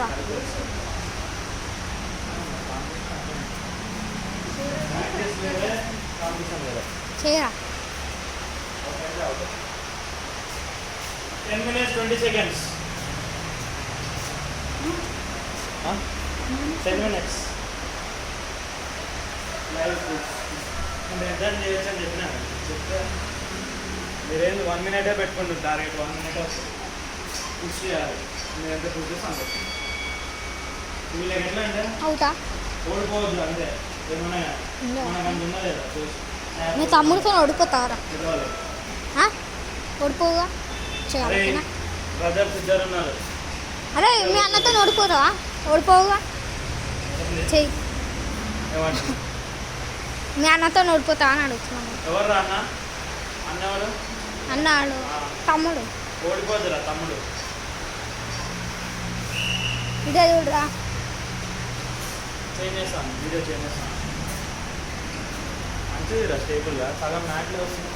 రా. చేయరా 10 minutes 20 seconds. 10 minutes. Live నేను ఎంత చేయొచ్చు అని చెప్పినా చెప్తే మీరేంది 1 minute పెట్టుకోండి టార్గెట్ 1 minute వస్తుంది పుష్ చేయాలి. మీరు ఎంత పుష్ చేస్తే అంత వీళ్ళకి ఎట్లా అంటే అవుతా ఓడిపోవద్దు అంతే. ఏమన్నా మనకు అంత ఉందా లేదా చూసి మీ తమ్ముడితో ఓడిపోతారా? తెలియాలి. ఓడిపోగా చేయాలి. బ్రదర్స్ ఇద్దరు ఉన్నారు. అరే మీ అన్నతో ఓడిపోతావా? ఓడిపోగా చెయ్యి. ఏమంటారు మీ అన్నతో ఓడిపోతావా అని అడుగుతున్నాను. ఎవరు రా అన్న? అన్నవాడు అన్నాడు తమ్ముడు. ఓడిపోతురా తమ్ముడు. ఇదే చూడరా. చేంజ్ చేస్తాను, వీడియో చేంజ్ చేస్తాను. మంచిదిరా స్టేబుల్గా సగం మ్యాట్లో వస్తుంది.